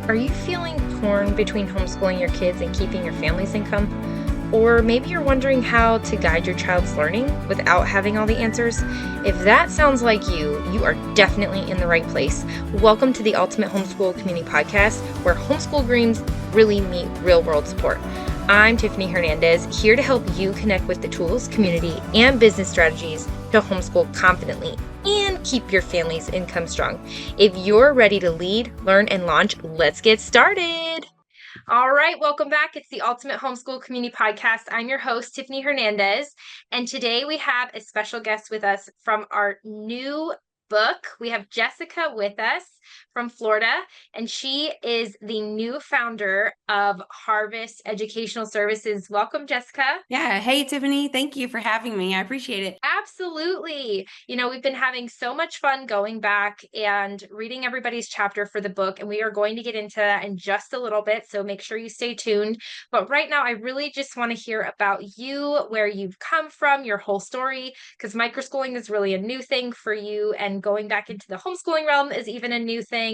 Are you feeling torn between homeschooling your kids and keeping your family's income? Or maybe you're wondering how to guide your child's learning without having all the answers? If that sounds like you are definitely in the right place. Welcome to the Ultimate Homeschool Community Podcast, where homeschool dreams really meet real world support. I'm Tiffany Hernandez, here to help you connect with the tools, community, and business strategies to homeschool confidently and keep your family's income strong. If you're ready to lead, learn, and launch, let's get started. All right, welcome back. It's the Ultimate Homeschool Community Podcast. I'm your host, Tiffany Hernandez, and today we have a special guest with us from our new book. We have Jessica with us from Florida, and she is the new founder of Harvest Educational Services. Welcome, Jessica. Yeah. Hey, Tiffany. Thank you for having me. I appreciate it. Absolutely. We've been having so much fun going back and reading everybody's chapter for the book, and we are going to get into that in just a little bit. So make sure you stay tuned. But right now, I really just want to hear about you, where you've come from, your whole story, because microschooling is really a new thing for you, and going back into the homeschooling realm is even a new thing.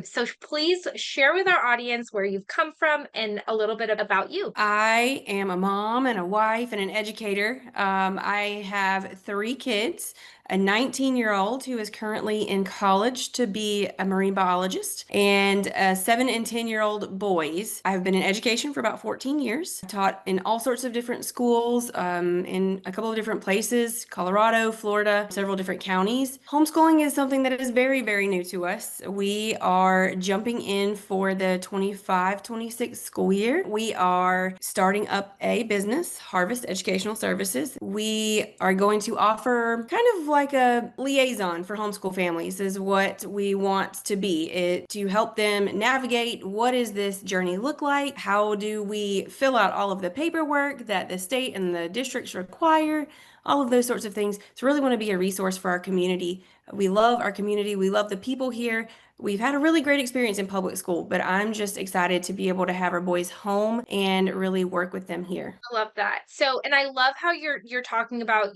So please share with our audience where you've come from and a little bit about you. I am a mom and a wife and an educator. I have three kids, a 19-year-old who is currently in college to be a marine biologist, and 7 and 10-year-old boys. I've been in education for about 14 years. I taught in all sorts of different schools, in a couple of different places, Colorado, Florida, several different counties. Homeschooling is something that is very, very new to us. We are jumping in for the 25-26 school year. We are starting up a business, Harvest Educational Services. We are going to offer kind of like a liaison for homeschool families is what we want to be, to help them navigate what does this journey look like? How do we fill out all of the paperwork that the state and the districts require? All of those sorts of things. So really want to be a resource for our community. We love our community. We love the people here. We've had a really great experience in public school, but I'm just excited to be able to have our boys home and really work with them here. I love that. So, and I love how you're talking about,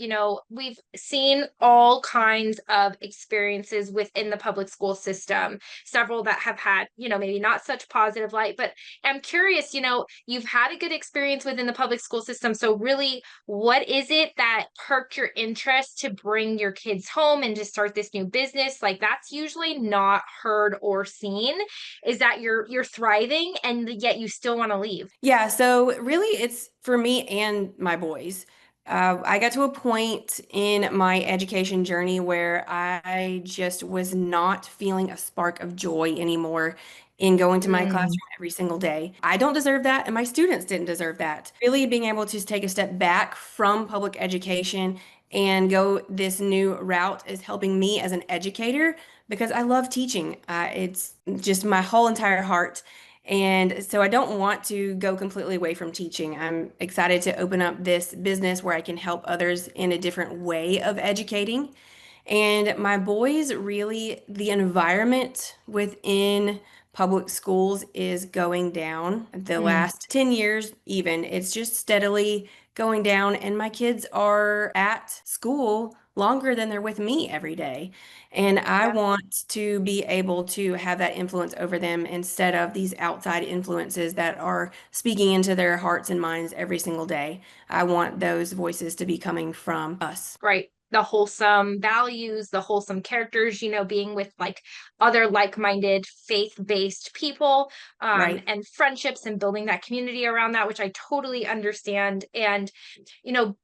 we've seen all kinds of experiences within the public school system, several that have had, maybe not such positive light, but I'm curious, you've had a good experience within the public school system. So really, what is it that perked your interest to bring your kids home and to start this new business? Like that's usually not heard or seen, is that you're thriving and yet you still want to leave. Yeah, so really it's for me and my boys. I got to a point in my education journey where I just was not feeling a spark of joy anymore in going to my classroom every single day. I don't deserve that, and my students didn't deserve that. Really being able to take a step back from public education and go this new route is helping me as an educator because I love teaching. It's just my whole entire heart. And so I don't want to go completely away from teaching. I'm excited to open up this business where I can help others in a different way of educating. And my boys really, the environment within public schools is going down. The Mm. last 10 years, even, it's just steadily going down. And my kids are at school longer than they're with me every day. And I Yeah. want to be able to have that influence over them instead of these outside influences that are speaking into their hearts and minds every single day. I want those voices to be coming from us. Right. The wholesome values, the wholesome characters, being with like other like-minded faith-based people, Right. and friendships and building that community around that, which I totally understand. And,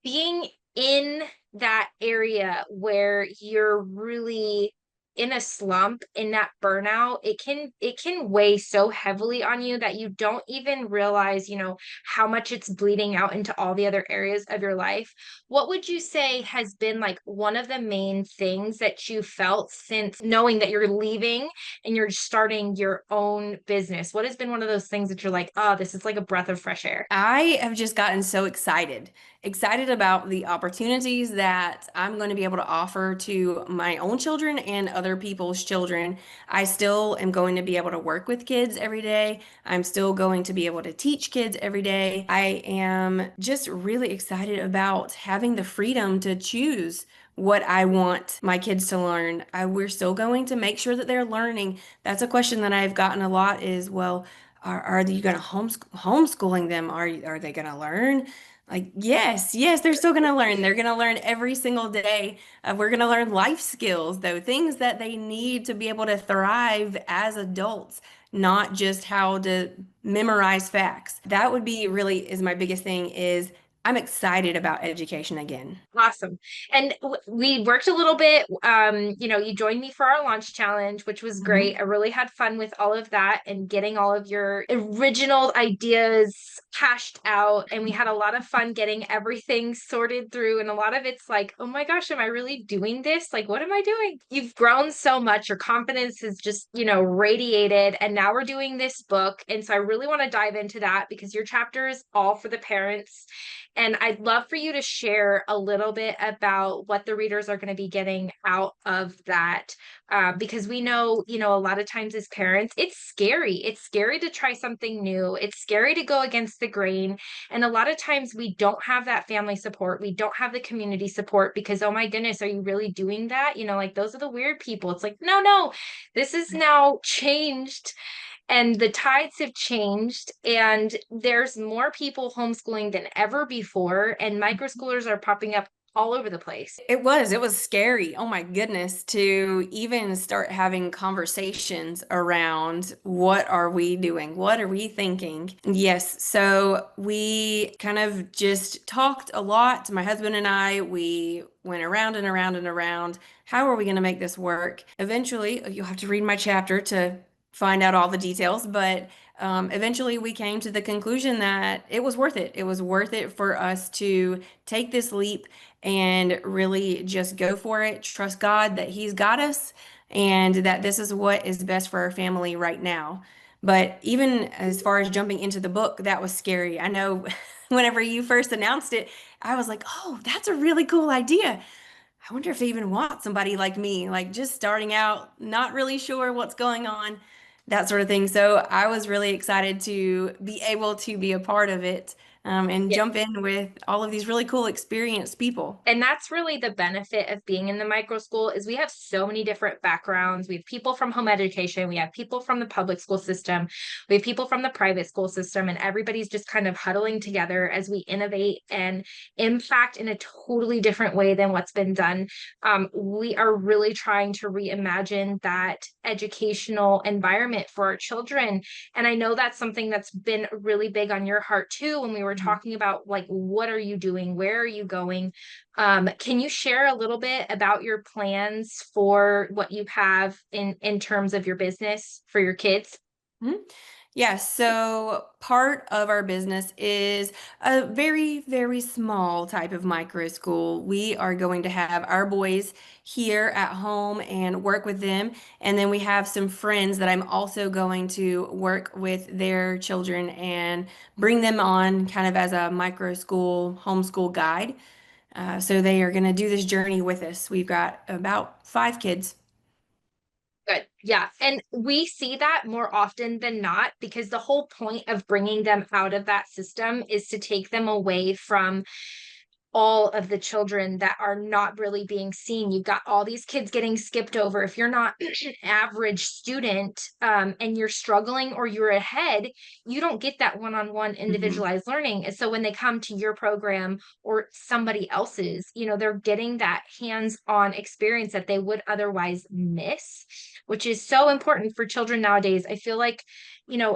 being in that area where you're really in a slump, in that burnout, it can weigh so heavily on you that you don't even realize, how much it's bleeding out into all the other areas of your life. What would you say has been like one of the main things that you felt since knowing that you're leaving and you're starting your own business? What has been one of those things that you're like, oh, this is like a breath of fresh air? I have just gotten so excited about the opportunities that I'm going to be able to offer to my own children and other people's children. I still am going to be able to work with kids every day. I'm still going to be able to teach kids every day. I am just really excited about having the freedom to choose what I want my kids to learn. We're still going to make sure that they're learning. That's a question that I've gotten a lot is, well, are you going to homeschooling them? Are they going to learn? Like, yes, yes, they're still going to learn. They're going to learn every single day. We're going to learn life skills, though, things that they need to be able to thrive as adults, not just how to memorize facts. That would be really is my biggest thing is I'm excited about education again. Awesome. And we worked a little bit. You joined me for our launch challenge, which was Mhm. great. I really had fun with all of that and getting all of your original ideas hashed out. And we had a lot of fun getting everything sorted through. And a lot of it's like, oh my gosh, am I really doing this? Like, what am I doing? You've grown so much. Your confidence has just, radiated. And now we're doing this book. And so I really want to dive into that because your chapter is all for the parents. And I'd love for you to share a little bit about what the readers are going to be getting out of that. Because we know, a lot of times as parents, it's scary. It's scary to try something new. It's scary to go against the grain. And a lot of times we don't have that family support. We don't have the community support because, oh my goodness, are you really doing that? Like those are the weird people. It's like, no, no, this is now changed and the tides have changed and there's more people homeschooling than ever before and microschoolers are popping up all over the place. It was scary. Oh my goodness, to even start having conversations around what are we doing? What are we thinking? Yes, so we kind of just talked a lot. My husband and I, we went around and around and around. How are we going to make this work? Eventually, you'll have to read my chapter to find out all the details, but eventually we came to the conclusion that it was worth it. It was worth it for us to take this leap and really just go for it. Trust God that He's got us and that this is what is best for our family right now. But even as far as jumping into the book, that was scary. I know whenever you first announced it, I was like, oh, that's a really cool idea. I wonder if they even want somebody like me, like just starting out, not really sure what's going on, that sort of thing. So I was really excited to be able to be a part of it, and jump in with all of these really cool, experienced people. And that's really the benefit of being in the micro school is we have so many different backgrounds. We have people from home education, we have people from the public school system, we have people from the private school system, and everybody's just kind of huddling together as we innovate and impact in a totally different way than what's been done. We are really trying to reimagine that educational environment for our children. And I know that's something that's been really big on your heart too when we were Mhm. talking about like, what are you doing? Where are you going? Can you share a little bit about your plans for what you have in terms of your business for your kids? Mhm. Yeah, so part of our business is a very, very small type of micro school. We are going to have our boys here at home and work with them. And then we have some friends that I'm also going to work with their children and bring them on kind of as a micro school homeschool guide. So they are going to do this journey with us. We've got about 5 kids. Good. Yeah. And we see that more often than not because the whole point of bringing them out of that system is to take them away from all of the children that are not really being seen. You've got all these kids getting skipped over. If you're not an average student and you're struggling or you're ahead, you don't get that one-on-one Mhm. individualized learning. And so when they come to your program or somebody else's, they're getting that hands-on experience that they would otherwise miss, which is so important for children nowadays. I feel like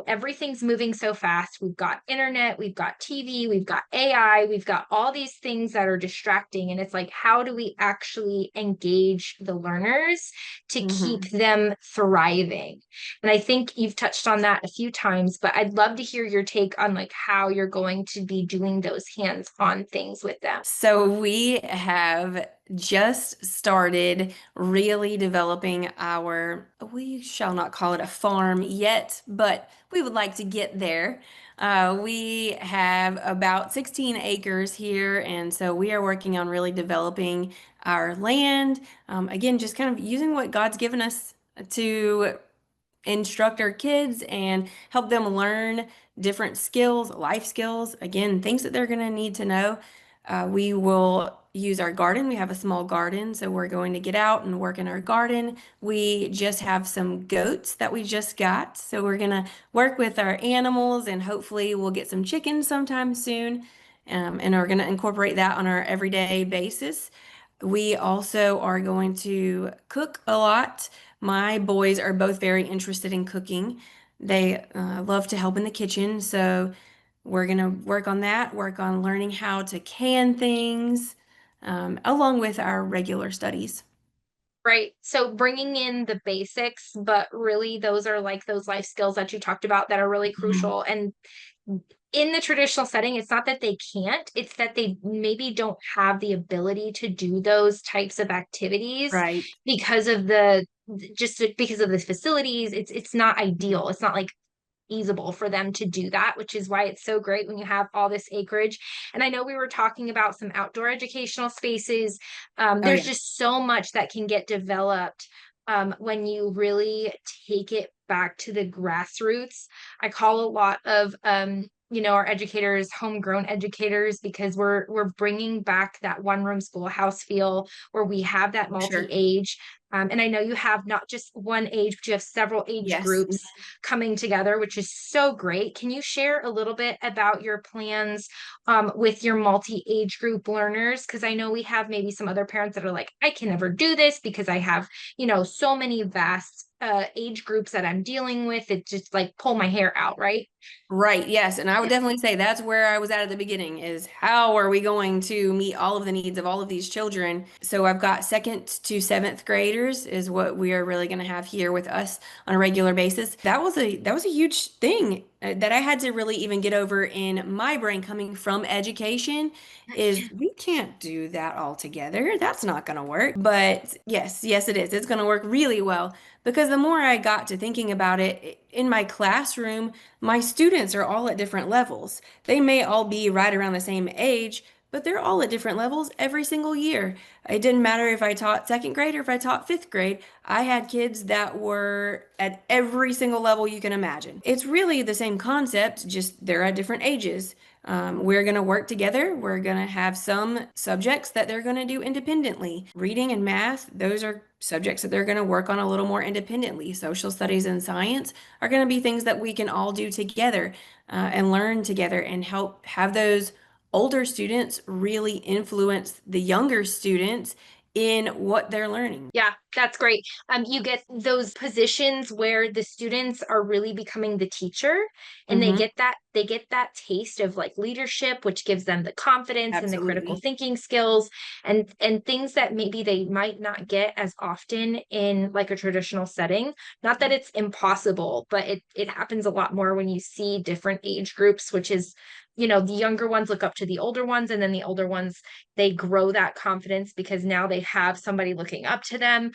everything's moving so fast. We've got internet, we've got TV, we've got AI, we've got all these things that are distracting. And it's like, how do we actually engage the learners to keep Mhm. them thriving? And I think you've touched on that a few times, but I'd love to hear your take on like how you're going to be doing those hands-on things with them. So we have just started really developing we shall not call it a farm yet, but we would like to get there. We have about 16 acres here, and so we are working on really developing our land. Again, just kind of using what God's given us to instruct our kids and help them learn different skills, life skills, again, things that they're going to need to know. We will use our garden. We have a small garden, so we're going to get out and work in our garden. We just have some goats that we just got, so we're gonna work with our animals and hopefully we'll get some chickens sometime soon. And are gonna incorporate that on our everyday basis. We also are going to cook a lot. My boys are both very interested in cooking. They love to help in the kitchen, so we're going to work on that, work on learning how to can things, along with our regular studies. Right. So bringing in the basics, but really those are like those life skills that you talked about that are really Mhm. crucial. And in the traditional setting, it's not that they can't, it's that they maybe don't have the ability to do those types of activities Right. because of the just because of the facilities. It's not ideal. It's not like feasible for them to do that, which is why it's so great when you have all this acreage. And I know we were talking about some outdoor educational spaces. Oh, There's yeah. just so much that can get developed when you really take it back to the grassroots. I call a lot of our educators homegrown educators because we're bringing back that one room schoolhouse feel where we have that For sure. multi-age. And I know you have not just one age, but you have several age Yes. groups coming together, which is so great. Can you share a little bit about your plans with your multi-age group learners? Because I know we have maybe some other parents that are like, I can never do this because I have, so many vast age groups that I'm dealing with. It just like pull my hair out, right? Right, yes. And I would definitely say that's where I was at the beginning is how are we going to meet all of the needs of all of these children? So I've got second to seventh graders is what we are really going to have here with us on a regular basis. That was a huge thing that I had to really even get over in my brain coming from education is we can't do that all together. That's not going to work. But yes, yes it is. It's going to work really well because the more I got to thinking about it in my classroom, my students are all at different levels. They may all be right around the same age, but they're all at different levels every single year. It didn't matter if I taught second grade or if I taught fifth grade. I had kids that were at every single level you can imagine. It's really the same concept, just they're at different ages. We're going to work together. We're going to have some subjects that they're going to do independently. Reading and math, those are subjects that they're going to work on a little more independently. Social studies and science are going to be things that we can all do together and learn together and help have those older students really influence the younger students in what they're learning. Yeah, that's great. You get those positions where the students are really becoming the teacher and they Hmm. get that taste of like leadership, which gives them the confidence and the critical Absolutely. thinking skills and things that maybe they might not get as often in like a traditional setting. Not that it's impossible, but it happens a lot more when you see different age groups, which is the younger ones look up to the older ones, and then the older ones they grow that confidence because now they have somebody looking up to them.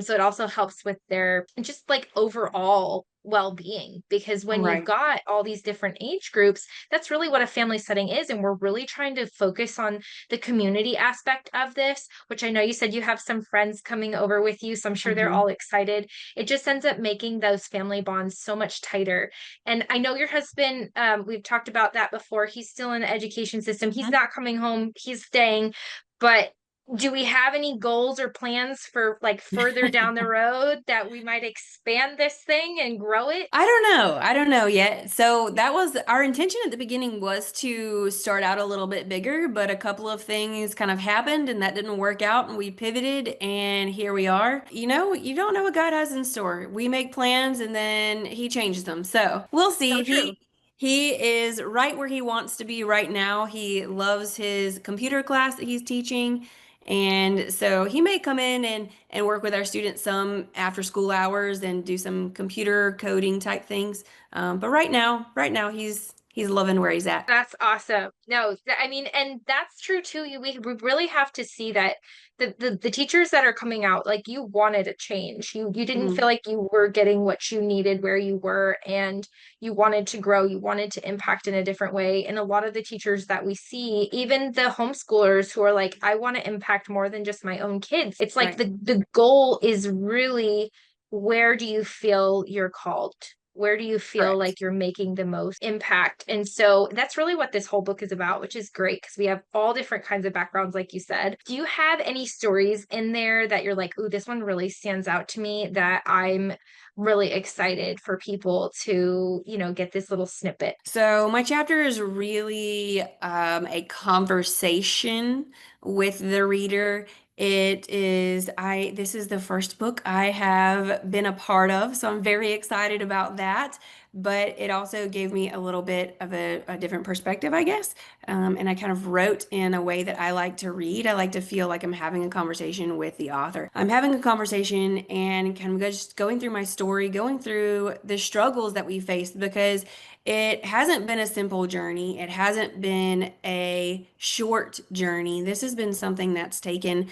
So it also helps with their just like overall well-being because when you've Right. got all these different age groups, that's really what a family setting is. And we're really trying to focus on the community aspect of this, which I know you said you have some friends coming over with you. So I'm sure they're all Hmm. excited. It just ends up making those family bonds so much tighter. And I know your husband, we've talked about that before. He's still in the education system. He's not coming home, he's staying. But do we have any goals or plans for like further down the road that we might expand this thing and grow it? I don't know. I don't know yet. So that was our intention at the beginning was to start out a little bit bigger, but a couple of things kind of happened and that didn't work out and we pivoted and here we are. You don't know what God has in store. We make plans and then he changes them. So we'll So see. true. He is right where he wants to be right now. He loves his computer class that he's teaching. And so he may come in and work with our students some after school hours and do some computer coding type things. But right now he's loving where he's at. That's awesome. No, I mean, and that's true too. We really have to see that the teachers that are coming out, like you wanted a change. You didn't feel Mhm. like you were getting what you needed where you were, and you wanted to grow, you wanted to impact in a different way. And a lot of the teachers that we see, even the homeschoolers who are like, I want to impact more than just my own kids. It's like Right. the goal is really where do you feel you're called? Where do you feel Correct. like you're making the most impact? And so that's really what this whole book is about, which is great because we have all different kinds of backgrounds, like you said. Do you have any stories in there that you're like, ooh, this one really stands out to me that I'm really excited for people to, get this little snippet? So my chapter is really a conversation with the reader. This is the first book I have been a part of, so I'm very excited about that. But it also gave me a little bit of a different perspective, I guess. And I kind of wrote in a way that I like to read. I like to feel like I'm having a conversation with the author. I'm having a conversation and kind of just going through my story, going through the struggles that we faced because it hasn't been a simple journey. It hasn't been a short journey. This has been something that's taken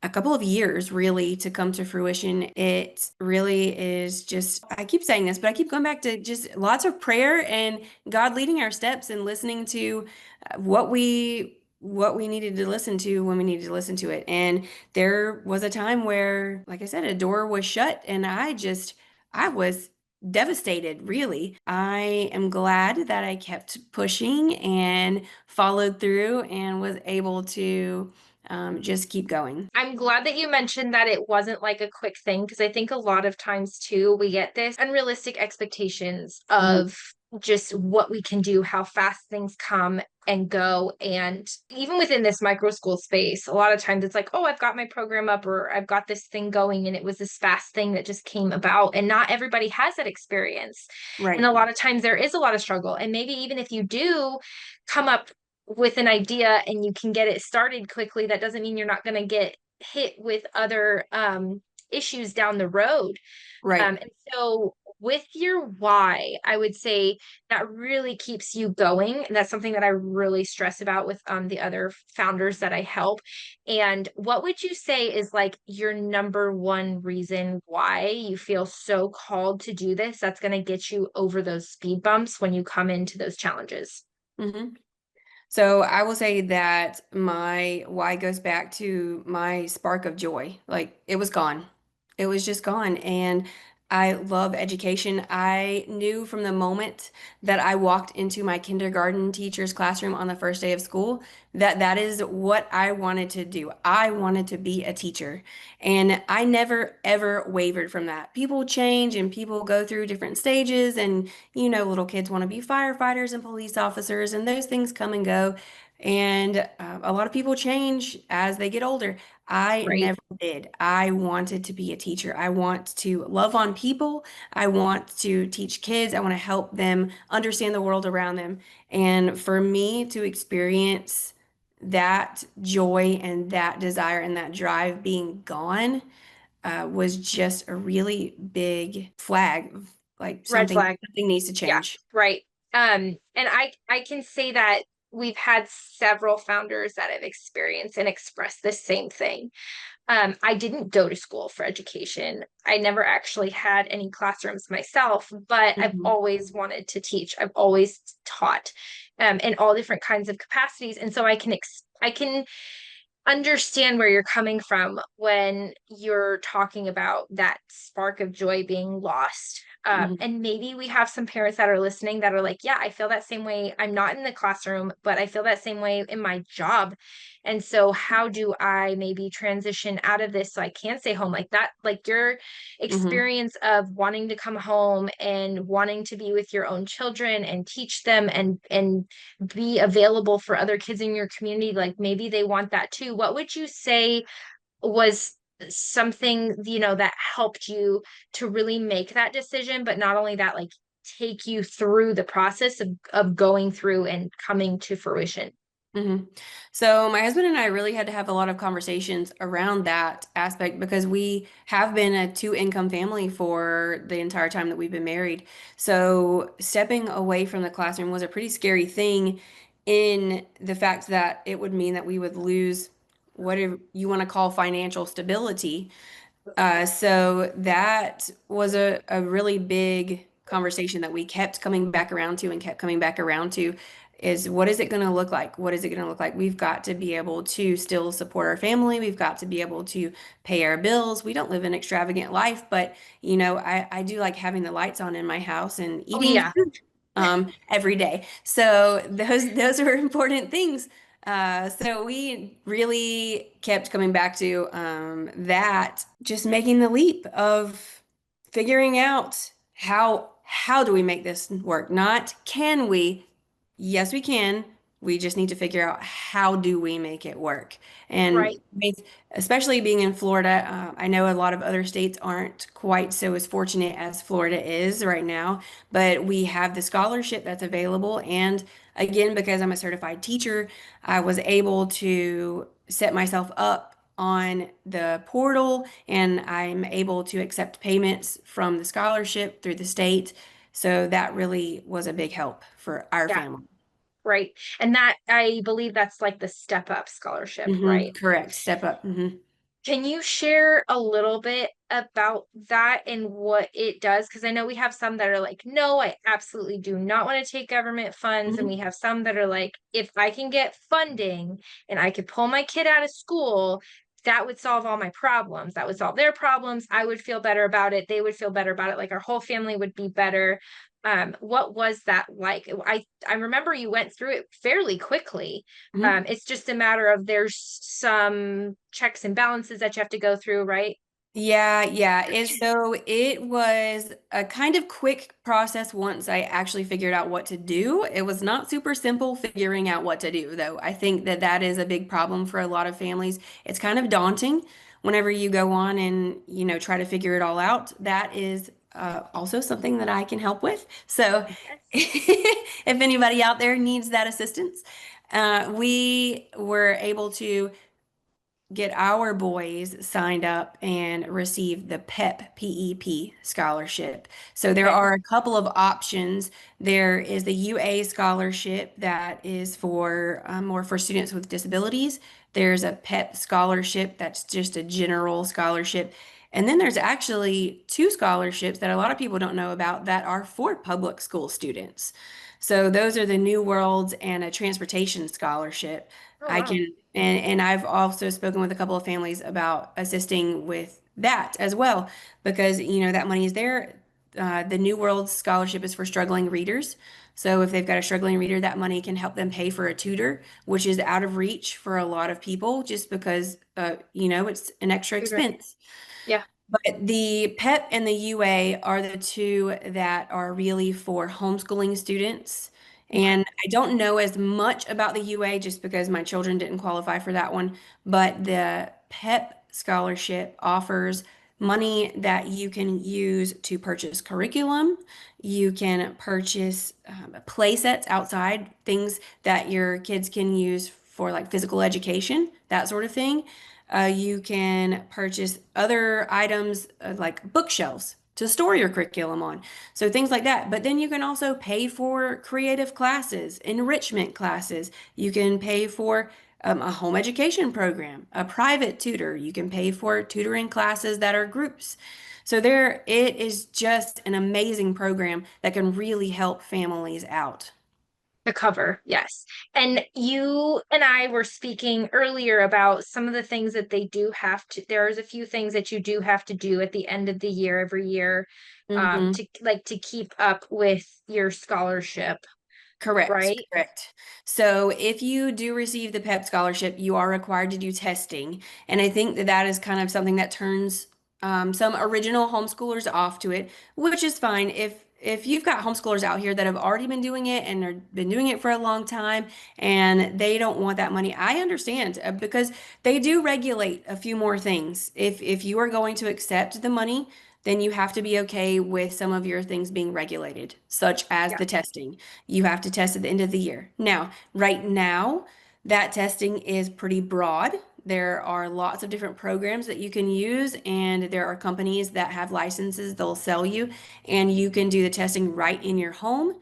a couple of years really to come to fruition. It really is just, I keep saying this, but I keep going back to just lots of prayer and God leading our steps and listening to what we needed to listen to when we needed to listen to it. And there was a time where, like I said, a door was shut and I was devastated, really. I am glad that I kept pushing and followed through and was able to just keep going. I'm glad that you mentioned that it wasn't like a quick thing because I think a lot of times too, we get this unrealistic expectations Mhm. of just what we can do, how fast things come and go. And even within this micro school space, a lot of times it's like, oh, I've got my program up or I've got this thing going. And it was this fast thing that just came about. And not everybody has that experience. And Right. a lot of times there is a lot of struggle. And maybe even if you do come up with an idea and you can get it started quickly, that doesn't mean you're not going to get hit with other issues down the road. Right. And so with your why, I would say that really keeps you going. And that's something that I really stress about with the other founders that I help. And what would you say is like your number one reason why you feel so called to do this that's going to get you over those speed bumps when you come into those challenges? hmm So I will say that my why goes back to my spark of joy. Like it was gone. It was just gone. And I love education. I knew from the moment that I walked into my kindergarten teacher's classroom on the first day of school that that is what I wanted to do. I wanted to be a teacher. And I never ever wavered from that. People change and people go through different stages and little kids want to be firefighters and police officers, and those things come and go. And a lot of people change as they get older. I Right. never did. I wanted to be a teacher. I want to love on people. I want to teach kids. I want to help them understand the world around them. And for me to experience that joy and that desire and that drive being gone was just a really big flag of like Red flag. something needs to Yeah, change. right. And I can say that we've had several founders that have experienced and expressed the same thing. I didn't go to school for education. I never actually had any classrooms myself, but I've Mhm. always wanted to teach. I've always taught in all different kinds of capacities. And so I can understand where you're coming from when you're talking about that spark of joy being lost. Mhm. And maybe we have some parents that are listening that are like, yeah, I feel that same way. I'm not in the classroom, but I feel that same way in my job. And so, how do I maybe transition out of this so I can stay home like that? Like your Mhm. experience of wanting to come home and wanting to be with your own children and teach them and be available for other kids in your community, like maybe they want that too. What would you say was something, that helped you to really make that decision, but not only that, like take you through the process of going through and coming to fruition? hmm So my husband and I really had to have a lot of conversations around that aspect because we have been a two-income family for the entire time that we've been married. So stepping away from the classroom was a pretty scary thing in the fact that it would mean that we would lose whatever you want to call financial stability. So that was a really big conversation that we kept coming back around to and kept coming back around to. is what is it going to look like? What is it going to look like? We've got to be able to still support our family. We've got to be able to pay our bills. We don't live an extravagant life, but I do like having the lights on in my house and Oh eating yeah, food every day. So those are important things. So we really kept coming back to that, just making the leap of figuring out how do we make this work? Not can we? Yes, we can. We just need to figure out how do we make it work. right. And especially being in Florida, I know a lot of other states aren't quite so as fortunate as Florida is right now, but we have the scholarship that's available. And again, because I'm a certified teacher, I was able to set myself up on the portal and I'm able to accept payments from the scholarship through the state. So that really was a big help for our Yeah, family. right. And that I believe that's like the step up scholarship, right? Correct. Step up. Can you share a little bit about that and what it does? Because I know we have some that are like, no, I absolutely do not want to take government funds. And we have some that are like, if I can get funding and I could pull my kid out of school, that would solve all my problems. That would solve their problems. I would feel better about it. They would feel better about it. Like our whole family would be better. What was that like? I remember you went through it fairly quickly. Mhm. It's just a matter of there's some checks and balances that you have to go through, right? Yeah. So it was a kind of quick process once I actually figured out what to do. It was not super simple figuring out what to do, though. I think that that is a big problem for a lot of families. It's kind of daunting whenever you go on and, try to figure it all out. That is also something that I can help with. So Yes. if anybody out there needs that assistance, we were able to get our boys signed up and receive the PEP scholarship. So there Okay. are a couple of options. There is the UA scholarship that is for more for students with disabilities. There's a PEP scholarship that's just a general scholarship. And then there's actually two scholarships that a lot of people don't know about that are for public school students. So those are the New Worlds and a transportation scholarship. Oh, I wow. can and I've also spoken with a couple of families about assisting with that as well because that money is there. The New World Scholarship is for struggling readers. So if they've got a struggling reader, that money can help them pay for a tutor, which is out of reach for a lot of people just because it's an extra Tutoring. expense. Yeah. But the PEP and the UA are the two that are really for homeschooling students. Okay. And I don't know as much about the UA just because my children didn't qualify for that one. But the PEP scholarship offers money that you can use to purchase curriculum. You can purchase play sets outside, things that your kids can use for like physical education, that sort of thing. You can purchase other items like bookshelves to store your curriculum on. So things like that. But then you can also pay for creative classes, enrichment classes. You can pay for a home education program, a private tutor. You can pay for tutoring classes that are groups. So it is just an amazing program that can really help families out. The cover, yes. And you and I were speaking earlier about some of the things that they do have to, there's a few things that you do have to do at the end of the year, every year, Mhm. to like to keep up with your scholarship, Correct, right? correct. So if you do receive the PEP scholarship, you are required to do testing. And I think that that is kind of something that turns some original homeschoolers off to it, which is fine. If you've got homeschoolers out here that have already been doing it and have been doing it for a long time and they don't want that money, I understand because they do regulate a few more things. If you are going to accept the money, then you have to be okay with some of your things being regulated, such as Yeah. the testing. You have to test at the end of the year. Now, right now, that testing is pretty broad. There are lots of different programs that you can use, and there are companies that have licenses they'll sell you, and you can do the testing right in your home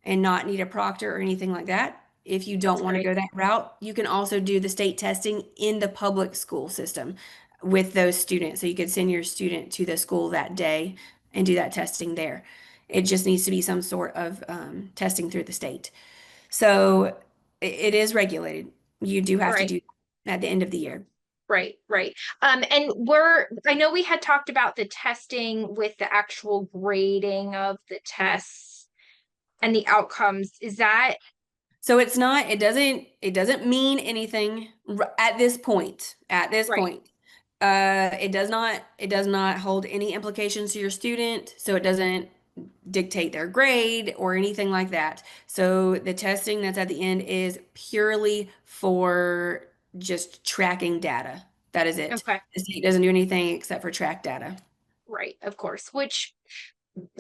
and not need a proctor or anything like that. If you don't That's want to great. go that route, you can also do the state testing in the public school system with those students. So you could send your student to the school that day and do that testing there. It just needs to be some sort of testing through the state. So it is regulated. You do have to Right. do that at the end of the year. Right, right. And I know we had talked about the testing with the actual grading of the tests and the outcomes. Is that So it doesn't mean anything at this point. At this right? point. It does not hold any implications to your student, so it doesn't dictate their grade or anything like that. So the testing that's at the end is purely for just tracking data. That is it. Okay, The state doesn't do anything except for track data. right, of course. Which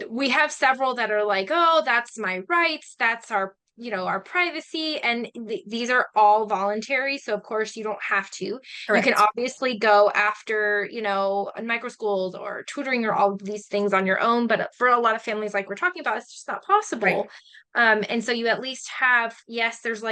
we have several that are like, oh, that's my rights, that's our, our privacy, and these are all voluntary, so of course you don't have to. You can Correct. obviously go after, microschools or tutoring or all of these things on your own, but for a lot of families like we're talking about, it's just not Right. possible. And so you at least have, yes, there's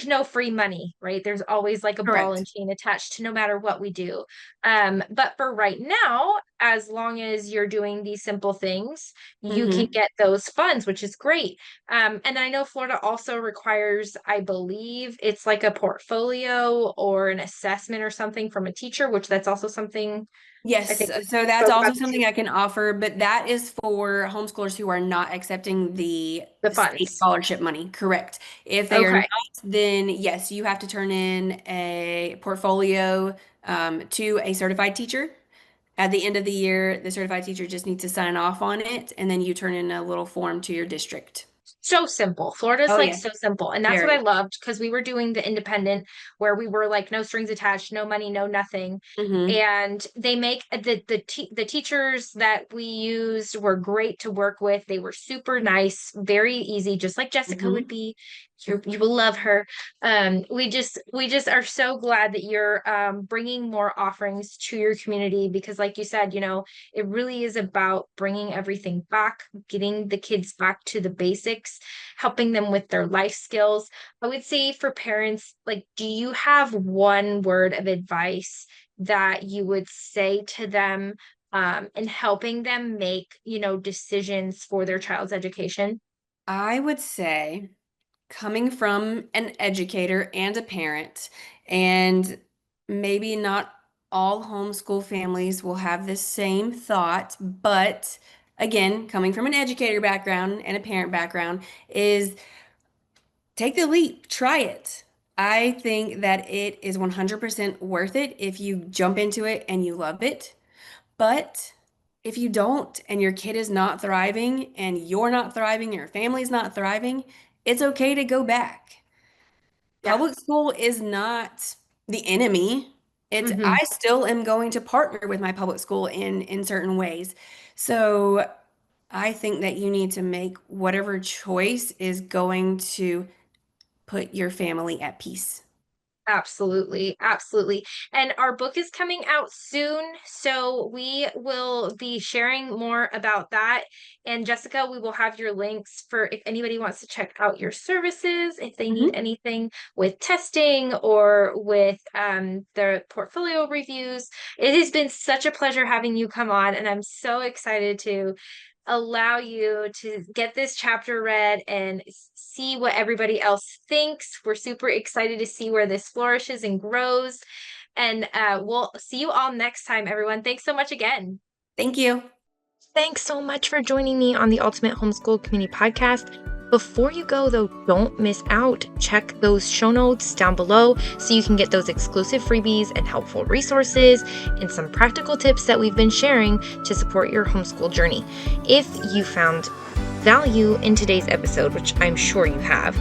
no free money, right? There's always like a ball and Correct. chain attached to no matter what we do. But for right now, as long as you're doing these simple things, you can Hmm. get those funds, which is great. And I know Florida also requires, I believe it's like a portfolio or an assessment or something from a teacher, which that's also something I Yes, think we so that's spoke about also something I can offer, but that is for homeschoolers who are not accepting the the state funds. scholarship money. Correct. If they are not, Okay. then yes, you have to turn in a portfolio to a certified teacher. At the end of the year, the certified teacher just needs to sign off on it, and then you turn in a little form to your district. So simple. Florida's Oh, like yeah, so simple. And that's what I very. loved because we were doing the independent where we were like no strings attached, no money, no nothing. Hmm. And they make the teachers that we used were great to work with. They were super nice, very easy, just like Jessica would Hmm. be. You will love her. We just are so glad that you're bringing more offerings to your community because, like you said, it really is about bringing everything back, getting the kids back to the basics, helping them with their life skills. I would say for parents, like, do you have one word of advice that you would say to them in helping them make, decisions for their child's education? I would say, coming from an educator and a parent, and maybe not all homeschool families will have the same thought, but again, coming from an educator background and a parent background, is take the leap, try it. I think that it is 100% worth it if you jump into it and you love it. But if you don't and your kid is not thriving and you're not thriving, your family's not thriving, it's okay to go back. Yeah. Public school is not the enemy. It's Hmm. I still am going to partner with my public school in certain ways. So I think that you need to make whatever choice is going to put your family at peace. Absolutely, absolutely. And our book is coming out soon, so we will be sharing more about that. And Jessica, we will have your links for if anybody wants to check out your services, if they need Mhm. anything with testing or with the portfolio reviews. It has been such a pleasure having you come on, and I'm so excited to allow you to get this chapter read and see what everybody else thinks. We're super excited to see where this flourishes and grows. And we'll see you all next time, everyone. Thanks so much again. Thank you. Thanks so much for joining me on the Ultimate Homeschool Community Podcast. Before you go, though, don't miss out. Check those show notes down below so you can get those exclusive freebies and helpful resources and some practical tips that we've been sharing to support your homeschool journey. If you found value in today's episode, which I'm sure you have,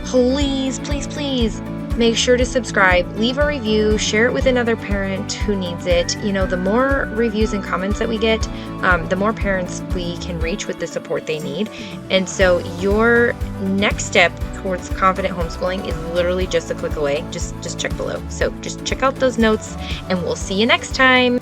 please, please, please make sure to subscribe, leave a review, share it with another parent who needs it. The more reviews and comments that we get, the more parents we can reach with the support they need. And so your next step towards confident homeschooling is literally just a click away. Just check below. So just check out those notes and we'll see you next time.